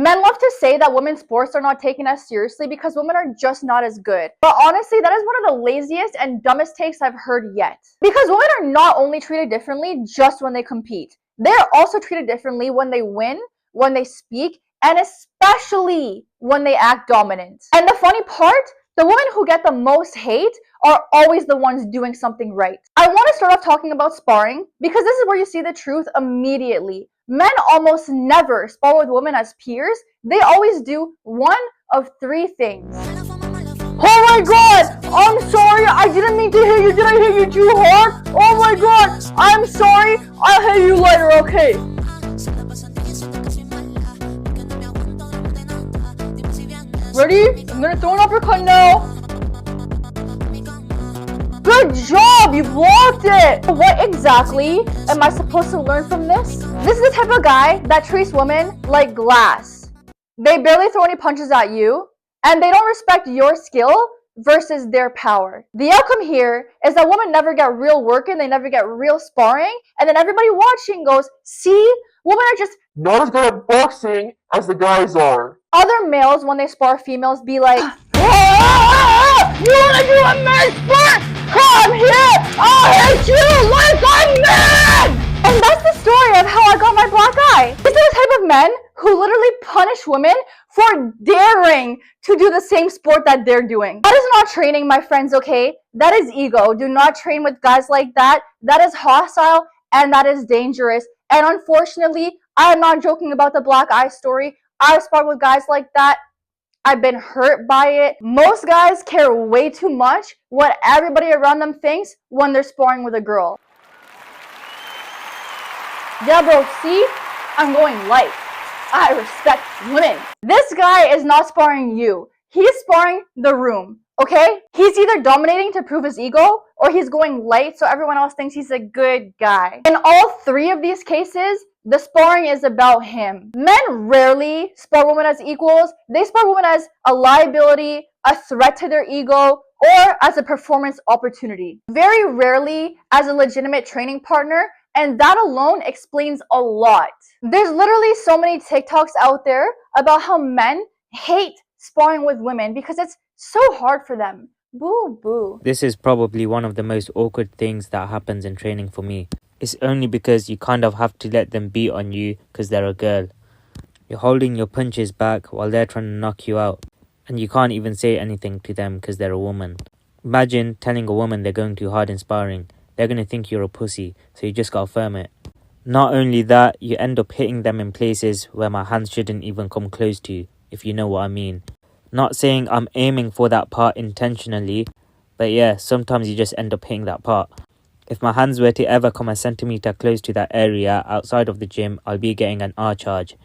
Men love to say that women's sports are not taken as seriously because women are just not as good. But honestly, that is one of the laziest and dumbest takes I've heard yet. Because women are not only treated differently just when they compete. They are also treated differently when they win, when they speak, and especially when they act dominant. And the funny part, the women who get the most hate are always the ones doing something right. I want to start off talking about sparring because this is where you see the truth immediately. Men almost never spar with women as peers. They always do one of three things. Oh my god! I'm sorry, I didn't mean to hit you. Did I hit you too hard? Oh my god! I'm sorry. I'll hit you later, okay? Ready? I'm gonna throw an uppercut now. Good job! You blocked it! What exactly am I supposed to learn from this? This is the type of guy that treats women like glass. They barely throw any punches at you, and they don't respect your skill versus their power. The outcome here is that women never get real work in, they never get real sparring, and then everybody watching goes, see? Women are just not as good at boxing as the guys are. Other males, when they spar females, be like, ah, you wanna do a man spar? Come here! I'll hit you like I'm mad! And that's the story of how I got my black eye. These are the type of men who literally punish women for daring to do the same sport that they're doing. That is not training, my friends, okay? That is ego. Do not train with guys like that. That is hostile and that is dangerous. And unfortunately, I am not joking about the black eye story. I've sparred with guys like that. I've been hurt by it. Most guys care way too much what everybody around them thinks when they're sparring with a girl. Yeah, bro, see? I'm going light. I respect women. This guy is not sparring you. He's sparring the room, okay? He's either dominating to prove his ego or he's going light so everyone else thinks he's a good guy. In all three of these cases, the sparring is about him. Men rarely spar women as equals. They spar women as a liability, a threat to their ego, or as a performance opportunity. Very rarely as a legitimate training partner, and that alone explains a lot. There's literally so many TikToks out there about how men hate sparring with women because it's so hard for them. Boo boo. This is probably one of the most awkward things that happens in training for me. It's only because you kind of have to let them beat on you because they're a girl. You're holding your punches back while they're trying to knock you out. And you can't even say anything to them because they're a woman. Imagine telling a woman they're going too hard in sparring. They're going to think you're a pussy, so you just gotta firm it. Not only that, you end up hitting them in places where my hands shouldn't even come close to, if you know what I mean. Not saying I'm aiming for that part intentionally, but yeah, sometimes you just end up hitting that part. If my hands were to ever come a centimetre close to that area outside of the gym, I'll be getting an R charge.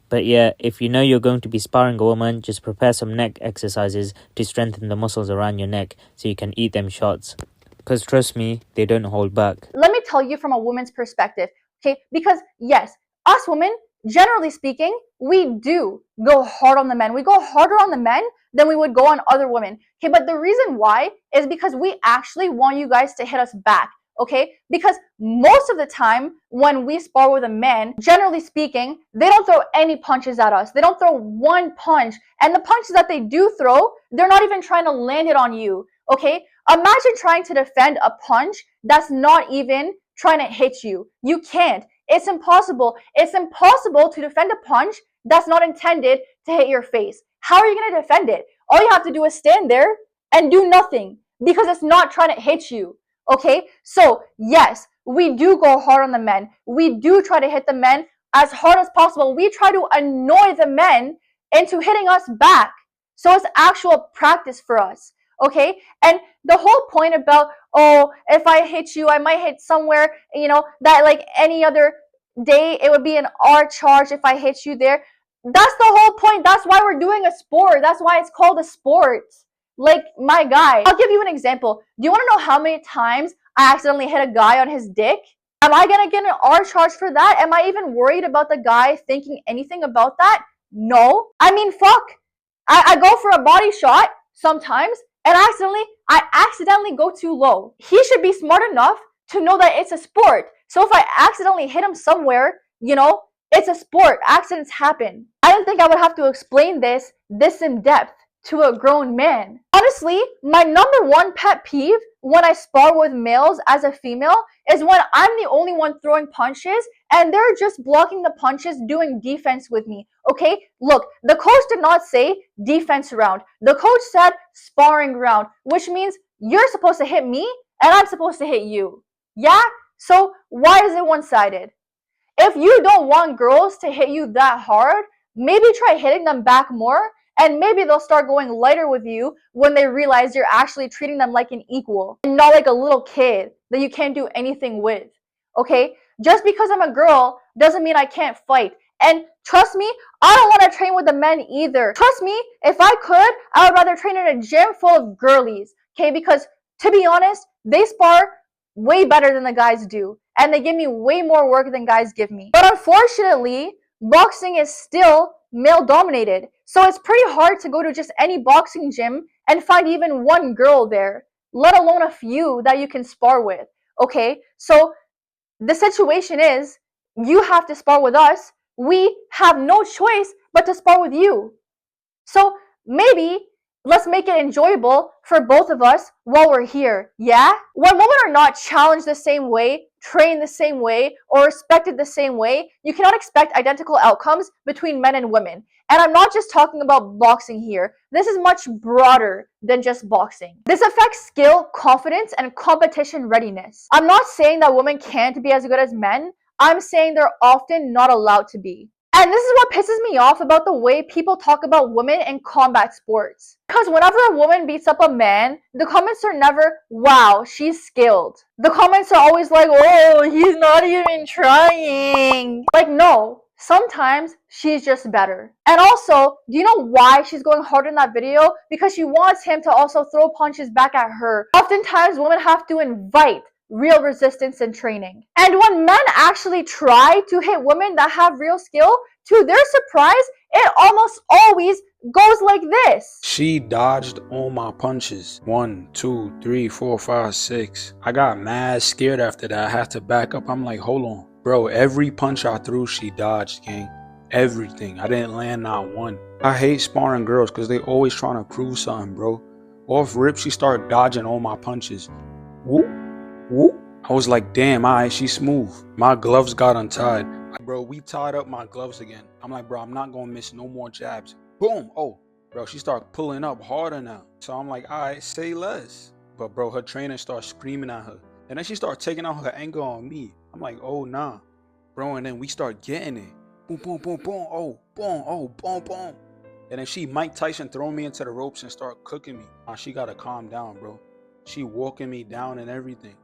But yeah, if you know you're going to be sparring a woman, just prepare some neck exercises to strengthen the muscles around your neck so you can eat them shots. Because trust me, they don't hold back. Let me tell you from a woman's perspective, okay? Because yes, us women, generally speaking, we do go hard on the men. We go harder on the men than we would go on other women. Okay, but the reason why is because we actually want you guys to hit us back. Okay, because most of the time when we spar with a man, generally speaking, they don't throw any punches at us. They don't throw one punch. And the punches that they do throw, they're not even trying to land it on you. Okay, imagine trying to defend a punch that's not even trying to hit you. You can't. It's impossible. It's impossible to defend a punch that's not intended to hit your face. How are you going to defend it? All you have to do is stand there and do nothing because it's not trying to hit you. Okay, so yes, we do go hard on the men. We do try to hit the men as hard as possible. We try to annoy the men into hitting us back. So it's actual practice for us. Okay, and the whole point about, oh, if I hit you, I might hit somewhere, you know, that like any other day, it would be an R charge if I hit you there. That's the whole point. That's why we're doing a sport. That's why it's called a sport. Like, my guy, I'll give you an example. Do you want to know how many times I accidentally hit a guy on his dick? Am I going to get an R charge for that? Am I even worried about the guy thinking anything about that? No. I mean, fuck. I go for a body shot sometimes, and I accidentally go too low. He should be smart enough to know that it's a sport. So if I accidentally hit him somewhere, you know, it's a sport. Accidents happen. I I didn't think I would have to explain this in depth to a grown man. Honestly, my number one pet peeve when I spar with males as a female is when I'm the only one throwing punches and they're just blocking the punches, doing defense with me. Okay, look, the coach did not say defense round. The coach said sparring round, which means you're supposed to hit me and I'm supposed to hit you. Yeah? So why is it one-sided? If you don't want girls to hit you that hard, maybe try hitting them back more, and maybe they'll start going lighter with you when they realize you're actually treating them like an equal and not like a little kid that you can't do anything with. Okay? Just because I'm a girl doesn't mean I can't fight. And trust me, I don't want to train with the men either. Trust me, if I could, I would rather train in a gym full of girlies. Okay? Because to be honest, they spar way better than the guys do. And they give me way more work than guys give me. But unfortunately, boxing is still male dominated. So it's pretty hard to go to just any boxing gym and find even one girl there, let alone a few that you can spar with. Okay? So the situation is, you have to spar with us. We have no choice but to spar with you. So maybe let's make it enjoyable for both of us while we're here, yeah? When women are not challenged the same way, trained the same way, or respected the same way, you cannot expect identical outcomes between men and women. And I'm not just talking about boxing here. This is much broader than just boxing. This affects skill, confidence, and competition readiness. I'm not saying that women can't be as good as men. I'm saying they're often not allowed to be. And this is what pisses me off about the way people talk about women in combat sports. Because whenever a woman beats up a man, the comments are never, wow, she's skilled. The comments are always like, oh, he's not even trying. Like, no, sometimes she's just better. And also, do you know why she's going hard in that video? Because she wants him to also throw punches back at her. Oftentimes, women have to invite real resistance in training. And when men actually try to hit women that have real skill, to their surprise, it almost always goes like this. She dodged all my punches. 1, 2, 3, 4, 5, 6. I got mad scared after that. I had to back up. I'm like, hold on. Bro, every punch I threw, she dodged, gang. Everything. I didn't land not one. I hate sparring girls because they always trying to prove something, bro. Off rip, she started dodging all my punches. Whoop. Whoop. I was like, damn, alright, she's smooth. My gloves got untied. Bro, we tied up my gloves again. I'm like, bro, I'm not gonna miss no more jabs. Boom. Oh, bro, she started pulling up harder now. So I'm like, alright, say less. But bro, her trainer started screaming at her. And then she started taking out her anger on me. I'm like, oh, nah. Bro, and then we start getting it. Boom, boom, boom, boom. Oh, boom, oh, boom, boom. And then she Mike Tyson throw me into the ropes and start cooking me. She gotta calm down, bro. She walking me down and everything.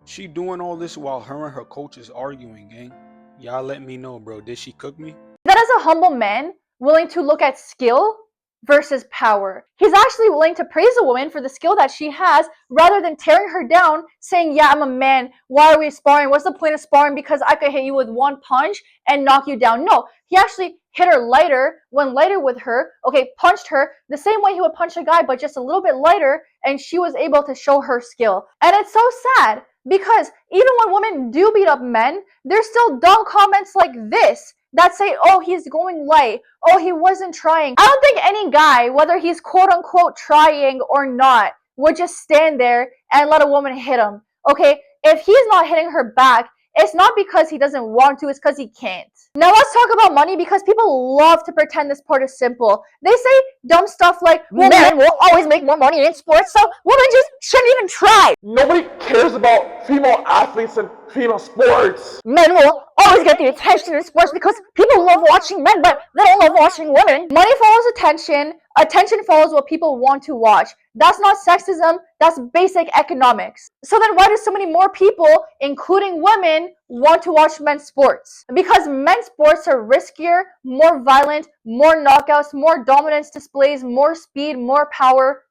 She doing all this while her and her coach is arguing, gang. Y'all let me know, bro. Did she cook me? That is a humble man willing to look at skill versus power. He's actually willing to praise a woman for the skill that she has rather than tearing her down, saying, yeah, I'm a man. Why are we sparring? What's the point of sparring? Because I could hit you with one punch and knock you down. No, he actually hit her lighter, went lighter with her, okay, punched her the same way he would punch a guy, but just a little bit lighter, and she was able to show her skill. And it's so sad because even when women do beat up men, there's still dumb comments like this that say, oh, he's going light. Oh, he wasn't trying. I don't think any guy, whether he's quote unquote trying or not, would just stand there and let a woman hit him. Okay, if he's not hitting her back, it's not because he doesn't want to, it's because he can't. Now let's talk about money because people love to pretend this part is simple. They say dumb stuff like, well, men will always make more money in sports, so women just shouldn't even try. Nobody cares about female athletes and female sports. Men will always get the attention in sports because people love watching men, but they don't love watching women. Money follows attention. Attention follows what people want to watch. That's not sexism, that's basic economics. So then why do so many more people, including women, want to watch men's sports? Because men's sports are riskier, more violent, more knockouts, more dominance displays, more speed, more power.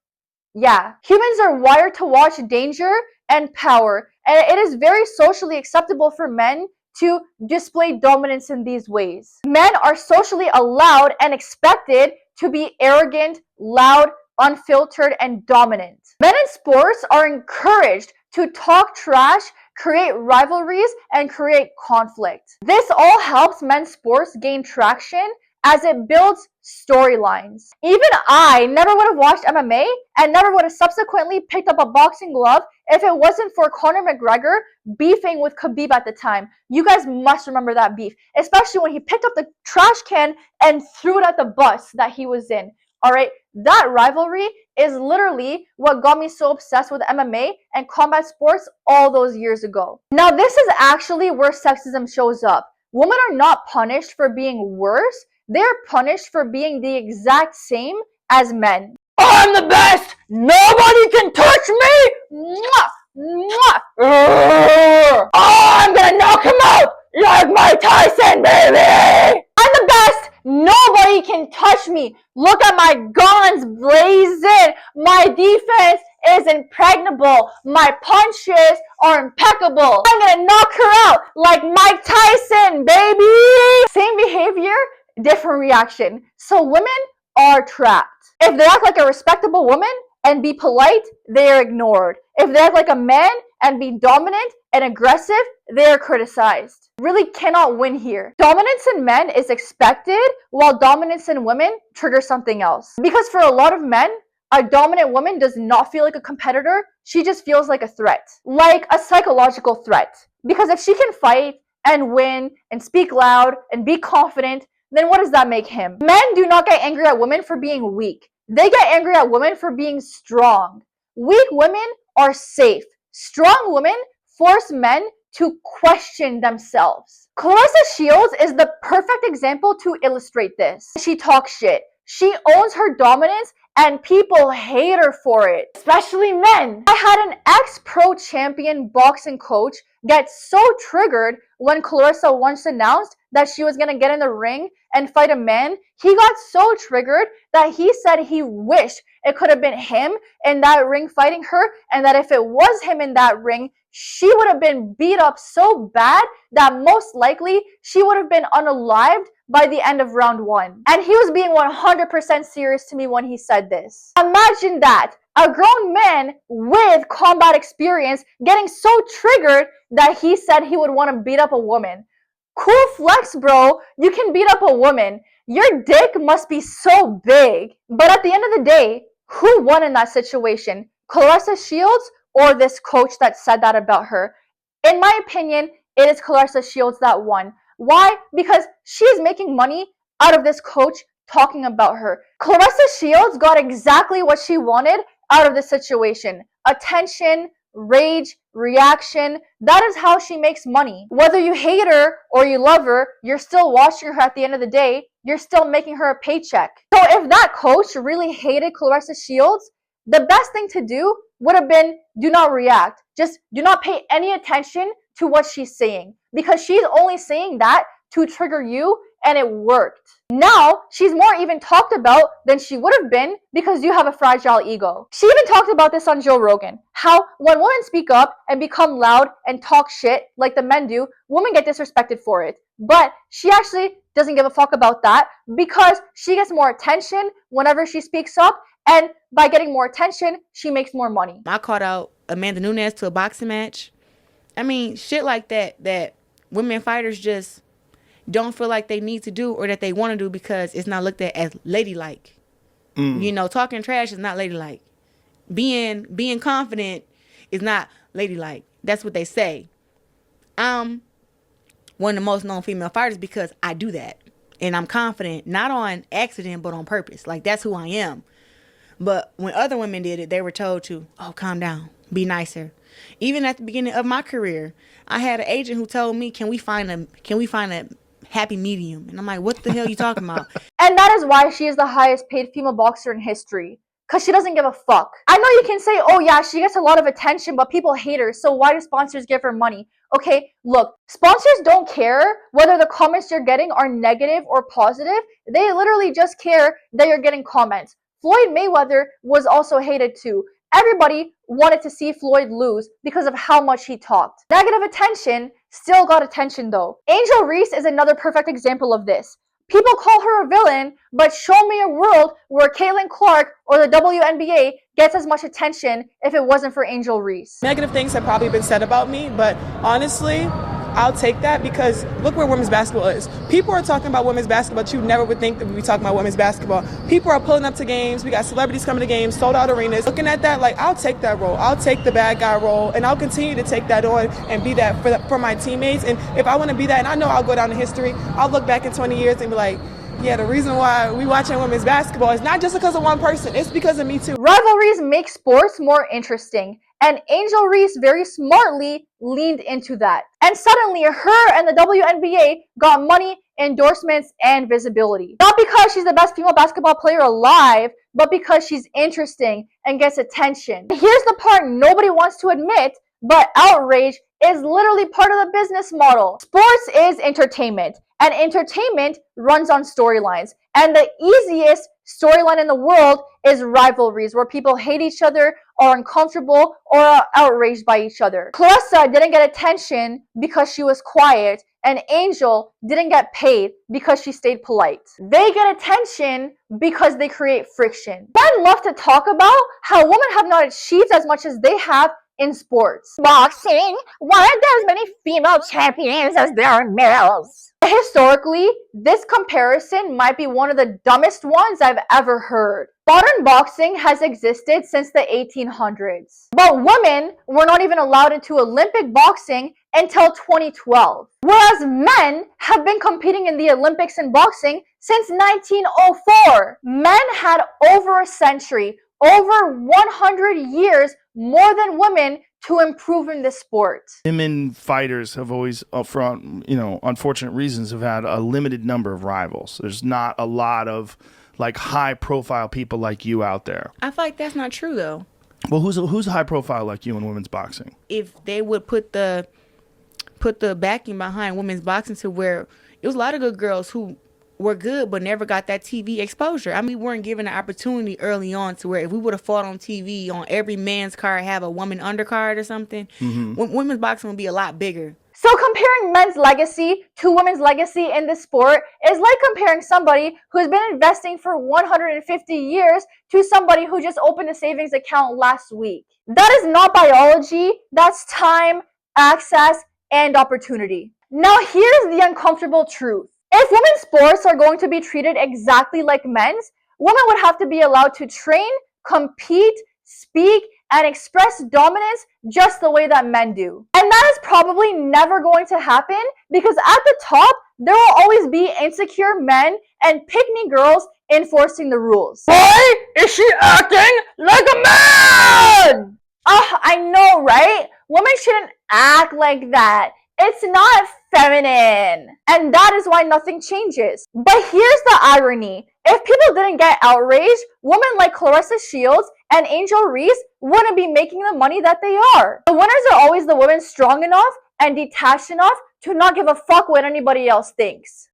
Yeah, humans are wired to watch danger and power, and it is very socially acceptable for men to display dominance in these ways. Men are socially allowed and expected to be arrogant, loud, unfiltered, and dominant. Men in sports are encouraged to talk trash, create rivalries, and create conflict. This all helps men's sports gain traction as it builds storylines. Even I never would have watched MMA and never would have subsequently picked up a boxing glove if it wasn't for Conor McGregor beefing with Khabib at the time. You guys must remember that beef, especially when he picked up the trash can and threw it at the bus that he was in. All right, that rivalry is literally what got me so obsessed with MMA and combat sports all those years ago. Now, this is actually where sexism shows up. Women are not punished for being worse. They're punished for being the exact same as men. I'm the best! Nobody can touch me! Mwah! Mwah! I'm gonna knock him out like Mike Tyson, baby! I'm the best! Nobody can touch me! Look at my guns blazing! My defense is impregnable! My punches are impeccable! I'm gonna knock her out like Mike Tyson, baby! Same behavior, different reaction. So women are trapped. If they act like a respectable woman and be polite, they are ignored. If they act like a man and be dominant and aggressive, they are criticized. Really cannot win here. Dominance in men is expected, while dominance in women triggers something else. Because for a lot of men, a dominant woman does not feel like a competitor. She just feels like a threat, like a psychological threat. Because if she can fight and win and speak loud and be confident, then what does that make him? Men do not get angry at women for being weak. They get angry at women for being strong. Weak women are safe. Strong women force men to question themselves. Claressa Shields is the perfect example to illustrate this. She talks shit. She owns her dominance and people hate her for it, especially men. I had an ex-pro champion boxing coach get so triggered when Claressa once announced that she was going to get in the ring and fight a man. He got so triggered that he said he wished it could have been him in that ring fighting her, and that if it was him in that ring, she would have been beat up so bad that most likely she would have been unalived by the end of round 1. And he was being 100% serious to me when he said this. Imagine that. A grown man with combat experience getting so triggered that he said he would want to beat up a woman. Cool flex, bro. You can beat up a woman. Your dick must be so big. But at the end of the day, who won in that situation? Claressa Shields or this coach that said that about her? In my opinion, it is Claressa Shields that won. Why? Because she is making money out of this coach talking about her. Claressa Shields got exactly what she wanted out of the situation. Attention, rage, reaction. That is how she makes money. Whether you hate her or you love her, you're still watching her at the end of the day. You're still making her a paycheck. So if that coach really hated Claressa Shields, the best thing to do would have been do not react. Just do not pay any attention to what she's saying, because she's only saying that to trigger you, and it worked. Now, she's more even talked about than she would have been because you have a fragile ego. She even talked about this on Joe Rogan, how when women speak up and become loud and talk shit like the men do, women get disrespected for it. But she actually doesn't give a fuck about that because she gets more attention whenever she speaks up, and by getting more attention, she makes more money. I called out Amanda Nunes to a boxing match. I mean, shit like that women fighters just don't feel like they need to do or that they want to do because it's not looked at as ladylike. You know, talking trash is not ladylike. Being confident is not ladylike. That's what they say. I'm one of the most known female fighters because I do that. And I'm confident, not on accident, but on purpose. Like, that's who I am. But when other women did it, they were told to, oh, calm down, be nicer. Even at the beginning of my career, I had an agent who told me, can we find a happy medium? And I'm like, what the hell are you talking about? And that is why she is the highest paid female boxer in history. Because she doesn't give a fuck. I know you can say, oh yeah, she gets a lot of attention, but people hate her, so why do sponsors give her money? Okay, look, sponsors don't care whether the comments you're getting are negative or positive. They literally just care that you're getting comments. Floyd Mayweather was also hated too. Everybody wanted to see Floyd lose because of how much he talked. Negative attention still got attention though. Angel Reese is another perfect example of this. People call her a villain, but show me a world where Caitlin Clark or the WNBA gets as much attention if it wasn't for Angel Reese. Negative things have probably been said about me, but honestly, I'll take that because look where women's basketball is. People are talking about women's basketball, but you never would think that we'd be talking about women's basketball. People are pulling up to games. We got celebrities coming to games, sold out arenas. Looking at that, like, I'll take that role. I'll take the bad guy role, and I'll continue to take that on and be that for my teammates. And if I want to be that, and I know I'll go down in history, I'll look back in 20 years and be like, yeah, the reason why we watching women's basketball is not just because of one person. It's because of me too. Rivalries make sports more interesting, and Angel Reese very smartly leaned into that. And suddenly, her and the WNBA got money, endorsements, and visibility. Not because she's the best female basketball player alive, but because she's interesting and gets attention. Here's the part nobody wants to admit, but outrage is literally part of the business model. Sports is entertainment, and entertainment runs on storylines. And the easiest storyline in the world is rivalries, where people hate each other, are uncomfortable, or are outraged by each other. Claressa didn't get attention because she was quiet, and Angel didn't get paid because she stayed polite. They get attention because they create friction. Men love to talk about how women have not achieved as much as they have in sports. Boxing, why aren't there as many female champions as there are males? Historically, this comparison might be one of the dumbest ones I've ever heard. Modern boxing has existed since the 1800s, but women were not even allowed into Olympic boxing until 2012, whereas men have been competing in the Olympics in boxing since 1904. Men had over a century, over 100 years more than women to improve in this sport. Women fighters have always, for unfortunate reasons, have had a limited number of rivals. There's not a lot of like high profile people like you out there. I feel like that's not true though. Well, who's high profile like you in women's boxing? If they would put the backing behind women's boxing to where it was a lot of good girls who were good but never got that TV exposure. I mean, we weren't given an opportunity early on to where if we would have fought on TV on every man's card have a woman undercard or something, women's boxing would be a lot bigger. So comparing men's legacy to women's legacy in this sport is like comparing somebody who's been investing for 150 years to somebody who just opened a savings account last week. That is not biology, that's time, access, and opportunity. Now here's the uncomfortable truth. If women's sports are going to be treated exactly like men's, women would have to be allowed to train, compete, speak, and express dominance just the way that men do. And that is probably never going to happen because at the top, there will always be insecure men and pick-me girls enforcing the rules. Why is she acting like a man? I know, right? Women shouldn't act like that. It's not feminine. And that is why nothing changes. But here's the irony. If people didn't get outraged, women like Claressa Shields and Angel Reese wouldn't be making the money that they are. The winners are always the women strong enough and detached enough to not give a fuck what anybody else thinks.